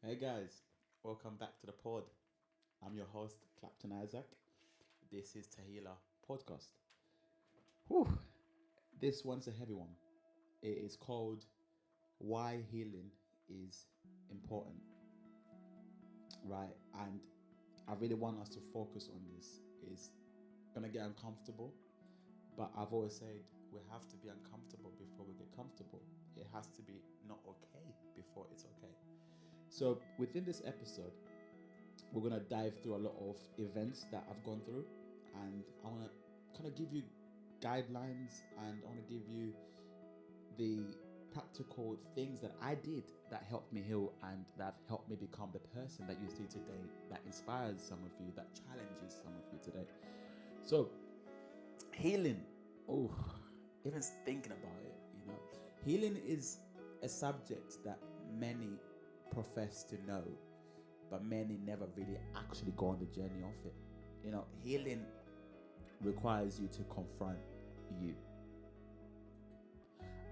Hey guys, welcome back to the pod. I'm your host, Clapton Isaac. This is Tahila Podcast. Whew, this one's a heavy one. It is called Why Healing is Important, right? And I really want us to focus on this. It's gonna get uncomfortable, but I've always said we have to be uncomfortable before we get comfortable. It has to be not okay before it's okay. So within this episode, we're gonna dive through a lot of events that I've gone through, and I wanna kind of give you guidelines, and I wanna give you the practical things that I did that helped me heal and that helped me become the person that you see today, that inspires some of you, that challenges some of you today. So, healing. Oh, even thinking about it, healing is a subject that many profess to know, but many never really actually go on the journey of it. Healing requires you to confront you.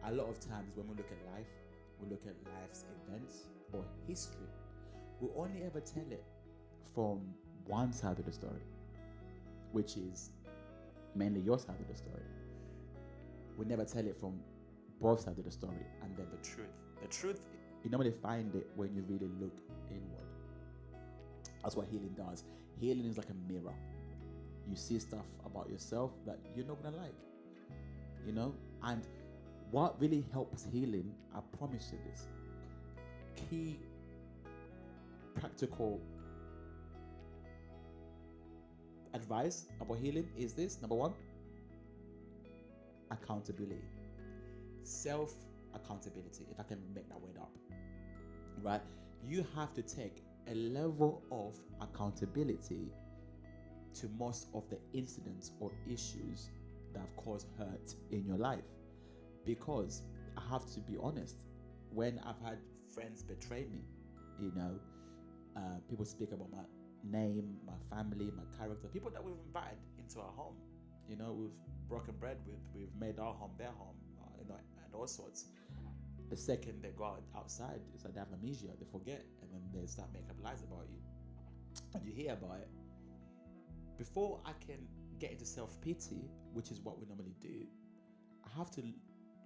A lot of times when we look at life, we look at life's events or history, we only ever tell it from one side of the story, which is mainly your side of the story. We never tell it from both sides of the story, and then the truth. The truth, you normally find it when you really look inward. That's what healing does. Healing is like a mirror. You see stuff about yourself that you're not gonna like, and what really helps healing, I promise you this, key practical advice about healing is this. Number one, accountability. Self accountability, if I can make that word up, right? You have to take a level of accountability to most of the incidents or issues that have caused hurt in your life. Because I have to be honest, when I've had friends betray me, people speak about my name, my family, my character, people that we've invited into our home, we've broken bread with, we've made our home their home, and all sorts. The second they go outside, it's like they have amnesia, they forget, and then they start making up lies about you, and you hear about it. Before I can get into self-pity, which is what we normally do, I have to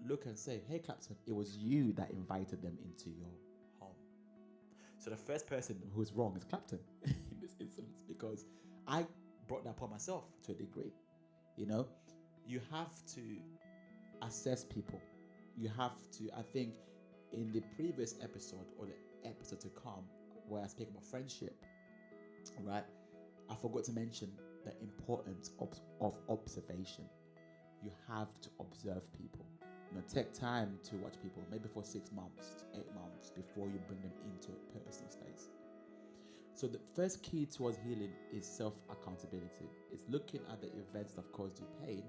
look and say, hey Clapton, it was you that invited them into your home. So the first person who's wrong is Clapton in this instance, because I brought that upon myself to a degree. You have to assess people. You have to, I think, in the previous episode or the episode to come, where I speak about friendship, right? I forgot to mention the importance of observation. You have to observe people. Take time to watch people, maybe for 6 months, 8 months, before you bring them into a personal space. So the first key towards healing is self-accountability. It's looking at the events that caused you pain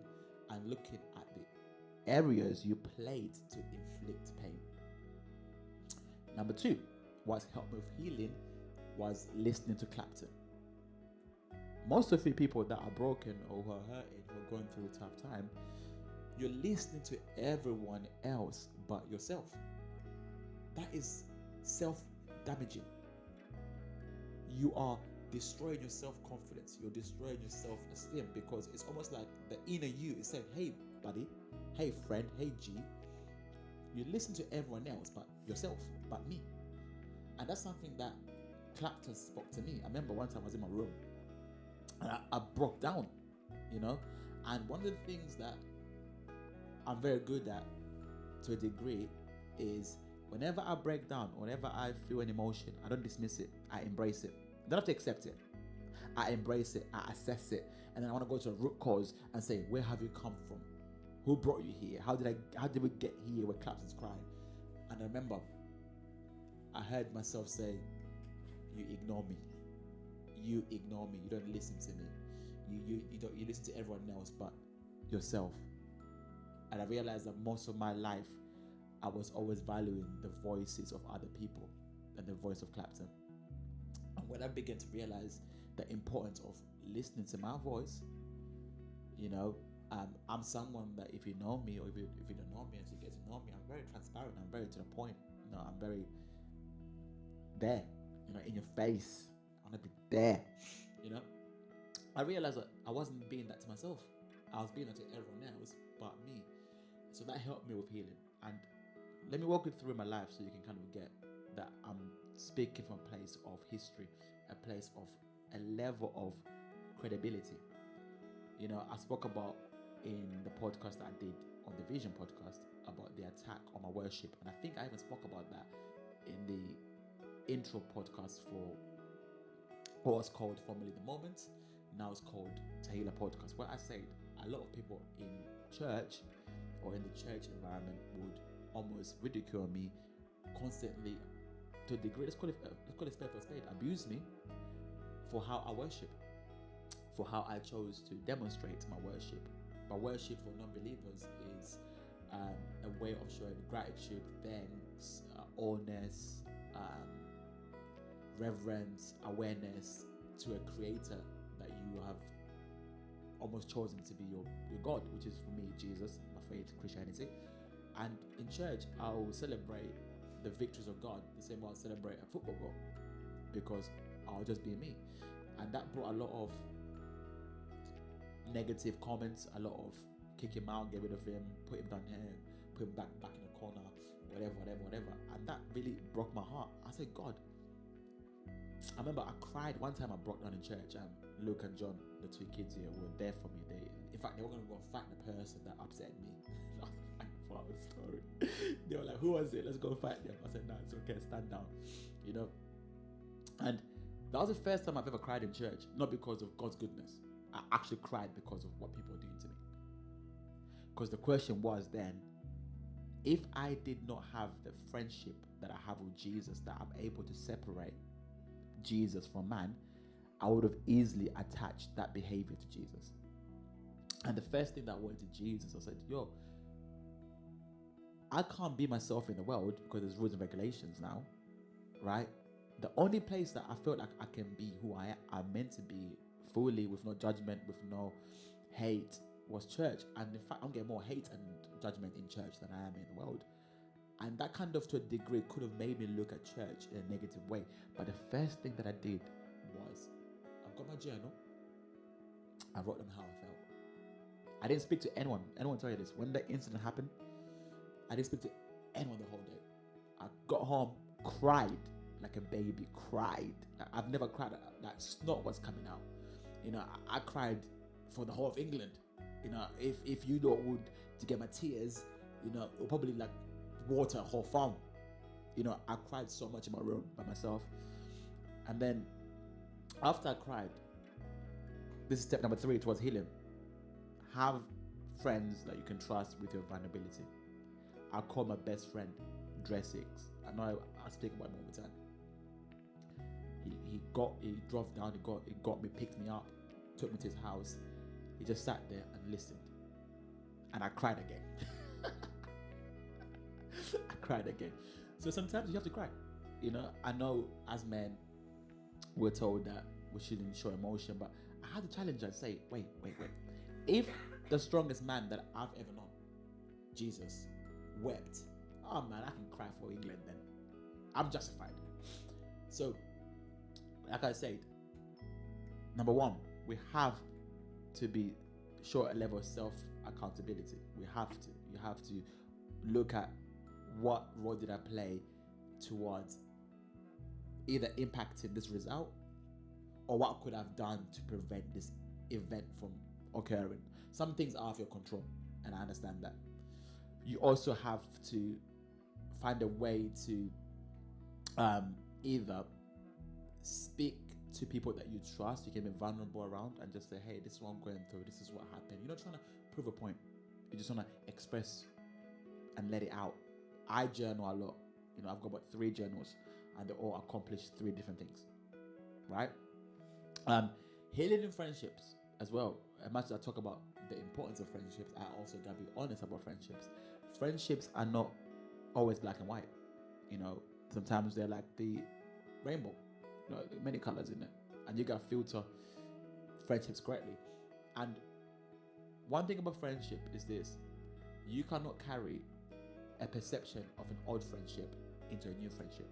and looking at the areas you played to inflict pain. Number 2, what's helped with healing was listening to Clapton. Most of the people that are broken or who are hurting, who are going through a tough time, you're listening to everyone else but yourself. That is self-damaging. You are destroying your self-confidence. You're destroying your self-esteem, because it's almost like the inner you is saying, hey buddy, hey friend, hey G, you listen to everyone else but yourself, but me. And that's something that Clapton spoke to me. I remember one time I was in my room and I broke down, and one of the things that I'm very good at, to a degree, is whenever I break down, whenever I feel an emotion, I don't dismiss it. I embrace it. I don't have to accept it. I embrace it. I assess it, and then I want to go to the root cause and say, where have you come from? Who brought you here? How did we get here where Clapton's crying? And I remember I heard myself say, you ignore me. You ignore me. You don't listen to me. You listen to everyone else but yourself. And I realized that most of my life, I was always valuing the voices of other people than the voice of Clapton. And when I began to realize the importance of listening to my voice, I'm someone that, if you know me or if you don't know me, as you get to know me, I'm very transparent. I'm very to the point. I'm very there. in your face. I want to be there, I realized that I wasn't being that to myself. I was being that to everyone else but me. So that helped me with healing. And let me walk you through my life so you can kind of get that I'm speaking from a place of history, a place of a level of credibility. I spoke about in the podcast that I did on the Vision podcast about the attack on my worship. And I think I even spoke about that in the intro podcast for what was called formerly The Moment. Now it's called Taylor Podcast, where I said a lot of people in church or in the church environment would almost ridicule me constantly to a degree. Let's call it spade for spade. Abuse me for how I worship, for how I chose to demonstrate my worship. My worship for non-believers is a way of showing gratitude, thanks, honest, reverence, awareness to a creator that you have almost chosen to be your God, which is for me Jesus, my faith, Christianity. And in church, I'll celebrate the victories of God the same way I'll celebrate a football goal, because I'll just be me. And that brought a lot of negative comments, a lot of kick him out, get rid of him, put him down here, put him back in the corner, whatever. And that really broke my heart. I said, God, I remember I cried one time. I broke down in church, and Luke and John, the two kids here, were there for me. In fact, they were going to go and fight the person that upset me. That was the funny part of the story. They were like, who was it? Let's go fight them. I said, no, it's okay, stand down. And that was the first time I've ever cried in church, not because of God's goodness. I actually cried because of what people are doing to me. Because the question was then, if I did not have the friendship that I have with Jesus, that I'm able to separate Jesus from man, I would have easily attached that behavior to Jesus. And the first thing that I went to Jesus, I said, I can't be myself in the world because there's rules and regulations now, right? The only place that I felt like I can be who I'm meant to be fully, with no judgment, with no hate, was church. And in fact, I'm getting more hate and judgment in church than I am in the world. And that kind of, to a degree, could have made me look at church in a negative way. But the first thing that I did was, I've got my journal. I wrote down how I felt. I didn't speak to anyone. Anyone tell you this? When the incident happened, I didn't speak to anyone the whole day. I got home, cried like a baby, cried. I've never cried. Like snot was coming out. I cried for the whole of England. If you don't would to get my tears, it'll probably like water a whole farm. I cried so much in my room by myself. And then after I cried, this is step number 3 towards healing. Have friends that you can trust with your vulnerability. I call my best friend Dressix. I know I speak about him all the time. He drove down, he got me, picked me up, took me to his house. He just sat there and listened. And I cried again. I cried again. So sometimes you have to cry. I know as men, we're told that we shouldn't show emotion, but I had to challenge and say, wait. If the strongest man that I've ever known, Jesus, wept, oh man, I can cry for England then. I'm justified. So, like I said, number 1, we have to show a level of self-accountability. You have to look at what role did I play towards either impacting this result, or what could I have done to prevent this event from occurring. Some things are out of your control, and I understand that. You also have to find a way to either speak to people that you trust, you can be vulnerable around, and just say, hey, this is what I'm going through, this is what happened. You're not trying to prove a point. You just want to express and let it out. I journal a lot. I've got about 3 journals, and they all accomplish 3 different things, right? Healing in friendships as well. As much as I talk about the importance of friendships, I also gotta be honest about friendships. Friendships are not always black and white. Sometimes they're like the rainbow. Many colors in it, and you gotta filter friendships correctly. And one thing about friendship is this: you cannot carry a perception of an old friendship into a new friendship.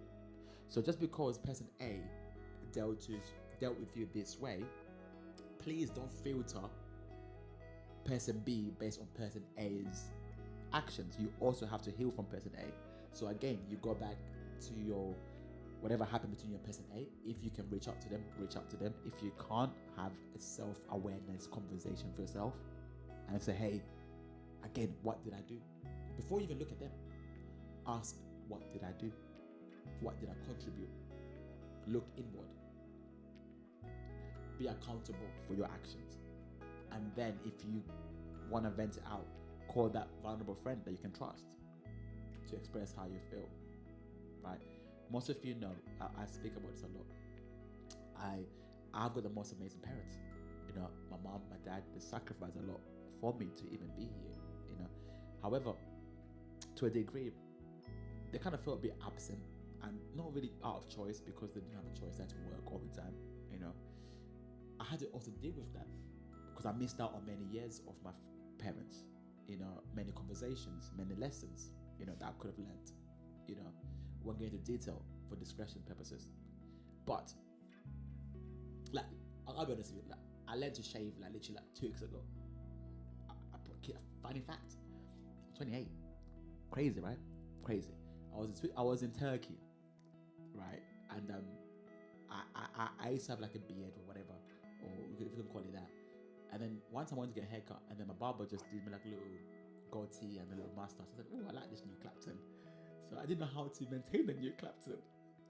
So just because person A dealt with you this way, please don't filter person B based on person A's actions. You also have to heal from person A. So again, you go back to your whatever happened between you and person A. If you can reach out to them, reach out to them. If you can't, have a self-awareness conversation for yourself and say, hey, again, what did I do? Before you even look at them, ask, what did I do? What did I contribute? Look inward. Be accountable for your actions. And then if you want to vent it out, call that vulnerable friend that you can trust to express how you feel, right? Most of you know, I speak about this a lot. I've got the most amazing parents. You know, my mom, my dad, they sacrificed a lot for me to even be here, you know. However, to a degree, they kind of felt a bit absent and not really out of choice because they didn't have a choice. They had to work all the time, you know. I had to also deal with that because I missed out on many years of my parents, you know, many conversations, many lessons, you know, that I could have learned, you know. Won't go into detail for discretion purposes. But, like, I'll be honest with you, like, I learned to shave, like, literally, like, 2 weeks ago. Funny fact, I'm 28. Crazy, right? Crazy. I was in Turkey, right? And I used to have like a beard or whatever, or if you can call it that. And then one time I wanted to get a haircut, and then my barber just did me like a little goatee and a little mustache. I said, oh, I like this new Clapton. So I didn't know how to maintain the new Clapton.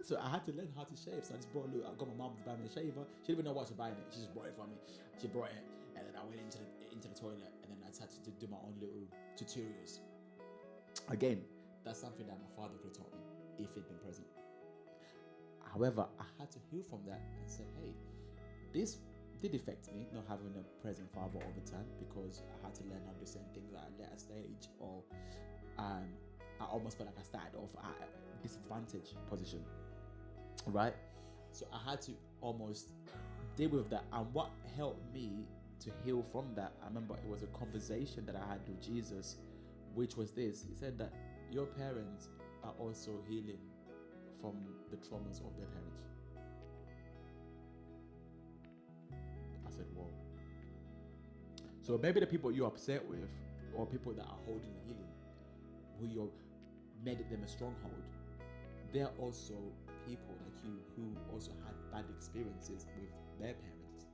So I had to learn how to shave. So I just I got my mom to buy me a shaver. She didn't even know what she was buying it. She just brought it for me. She brought it, and then I went into the toilet, and then I had to do my own little tutorials. Again, that's something that my father could have taught me if he'd been present. However, I had to heal from that and say, hey, this did affect me, not having a present father all the time, because I had to learn how to do certain things at a later stage, or I almost felt like I started off at a disadvantaged position, right? So I had to almost deal with that. And what helped me to heal from that, I remember it was a conversation that I had with Jesus, which was this. He said that your parents are also healing from the traumas of their parents. I said, whoa. So maybe the people you're upset with, or people that are holding the healing, who you made them a stronghold, they're also people like you who also had bad experiences with their parents,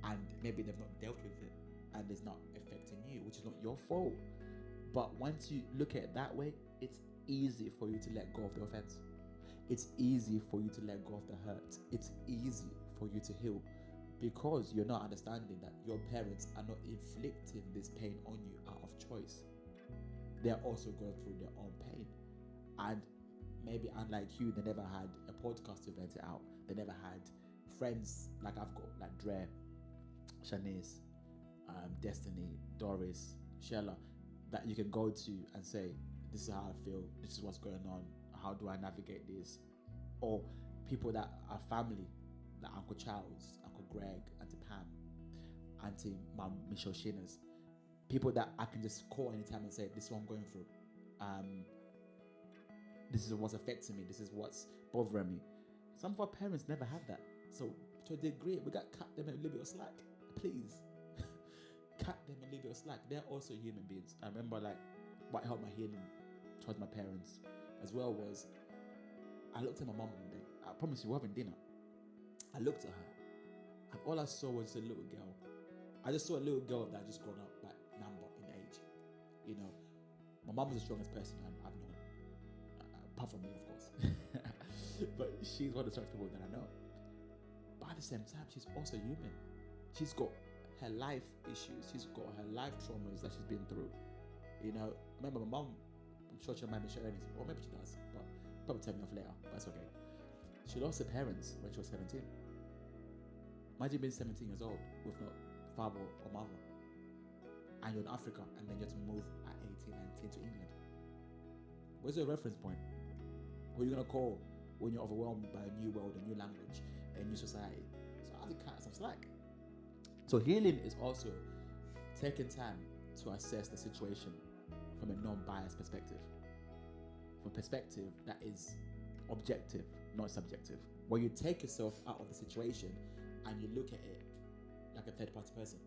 and maybe they've not dealt with it, and it's not affecting you, which is not your fault. But once you look at it that way, it's easy for you to let go of the offense. It's easy for you to let go of the hurt. It's easy for you to heal, because you're not understanding that your parents are not inflicting this pain on you out of choice. They're also going through their own pain. And maybe unlike you, they never had a podcast to vent it out. They never had friends like I've got, like Dre, Shanice, Destiny, Doris, Shella, that you can go to and say, this is how I feel, this is what's going on, how do I navigate this? Or people that are family, like Uncle Charles, Uncle Greg, Auntie Pam, Auntie Mum Michelle Shinners, people that I can just call anytime and say, this is what I'm going through. This is what's affecting me. This is what's bothering me. Some of our parents never had that. So to a degree, we got to cut them a little bit of slack. Please. Cut them a little bit of slack. They're also human beings. I remember like what helped my healing towards my parents as well was, I looked at my mom one day. I promise you, we're having dinner. I looked at her, and all I saw was a little girl. I just saw a little girl that had just grown up like number in age. You know, my mom was the strongest person I've known, apart from me, of course. But she's one of the strongest people that I know. But at the same time, she's also human. She's got her life issues. She's got her life traumas that she's been through. You know, remember my mom, I'm sure she might be sharing this, or maybe she does, but probably tell me off later, but that's okay. She lost her parents when she was 17. Imagine being 17 years old with no father or mother, and you're in Africa, and then you have to move at 18, 19 to England. Where's your reference point? Who are you going to call when you're overwhelmed by a new world, a new language, a new society? So I have to cut some slack. So healing is also taking time to assess the situation from a non-biased perspective, from a perspective that is objective, not subjective. When you take yourself out of the situation and you look at it like a third party person.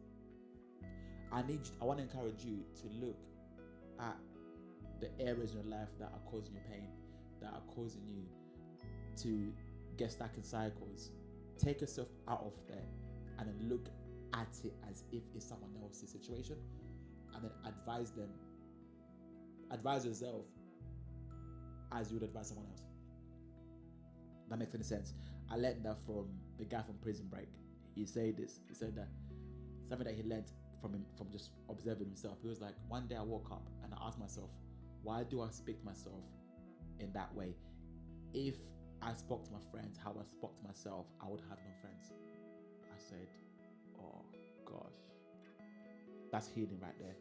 I want to encourage you to look at the areas in your life that are causing you pain, that are causing you to get stuck in cycles. Take yourself out of there and then look at it as if it's someone else's situation, and then advise yourself as you would advise someone else. That makes any sense? I learned that from the guy from Prison Break. He said that something that he learned from just observing himself. He was like, one day I woke up and I asked myself, why do I speak to myself in that way? If I spoke to my friends how I spoke to myself, I would have no friends. I said, oh gosh, that's healing right there.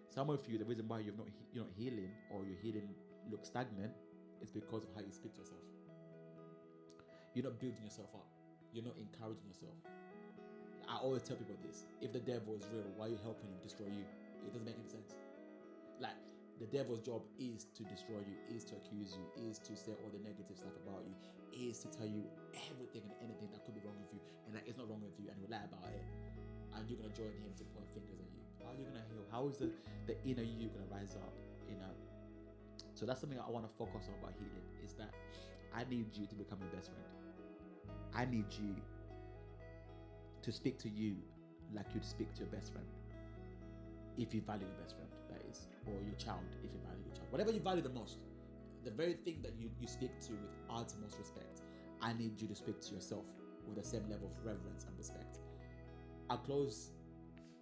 Some of you, the reason why you're not healing, or your healing looks stagnant, is because of how you speak to yourself. You're not building yourself up. You're not encouraging yourself. I always tell people this: if the devil is real, why are you helping him destroy you? It doesn't make any sense. Like, the devil's job is to destroy you, is to accuse you, is to say all the negative stuff about you, is to tell you everything and anything that could be wrong with you, and that it's not wrong with you, and he'll lie about it. And you're gonna join him to point fingers at you. How are you gonna heal? How is the inner you gonna rise up? So that's something I want to focus on about healing, is that I need you to become your best friend. I need you to speak to you like you'd speak to your best friend. If you value your best friend, that is, or your child, if you value your child. Whatever you value the most, the very thing that you speak to with utmost respect, I need you to speak to yourself with the same level of reverence and respect. I'll close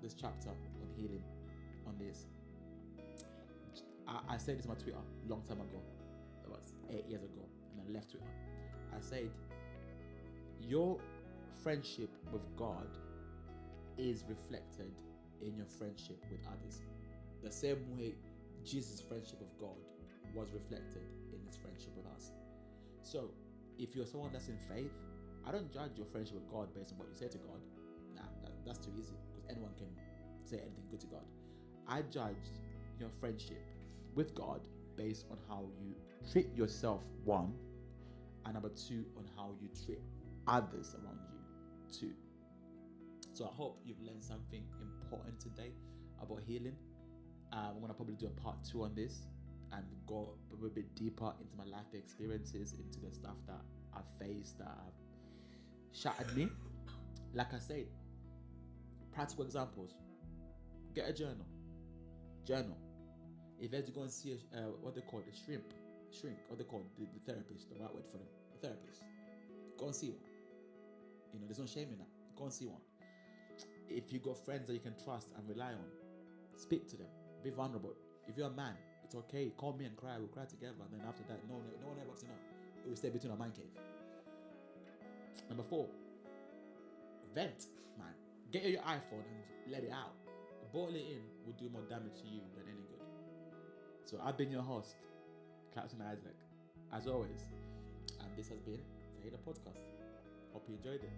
this chapter on healing on this. I said this on my Twitter a long time ago. That was 8 years ago, and I left Twitter. I said, your friendship with God is reflected in your friendship with others. The same way Jesus' friendship with God was reflected in his friendship with us. So, if you're someone that's in faith, I don't judge your friendship with God based on what you say to God. That's too easy, because anyone can say anything good to God. I judge your friendship with God based on how you treat yourself, one, and number two, on how you treat others around you, two. So I hope you've learned something important today about healing. I'm going to probably do a part 2 on this and go a little bit deeper into my life experiences, into the stuff that I've faced, that have shattered me. Like I said, practical examples. Get a journal. If you have to go and see what they call the shrink, what they call the therapist, the right word for them, the therapist. Go and see one. There's no shame in that. Go and see one. If you got friends that you can trust and rely on, speak to them. Be vulnerable. If you're a man, it's okay. Call me and cry. We'll cry together. And then after that, no one ever has to know. It will stay between our man cave. Number 4, vent, man. Get your iPhone and let it out. Boil it in will do more damage to you than any good. So I've been your host, Clapton Isaac, as always. And this has been the Podcast. Hope you enjoyed it.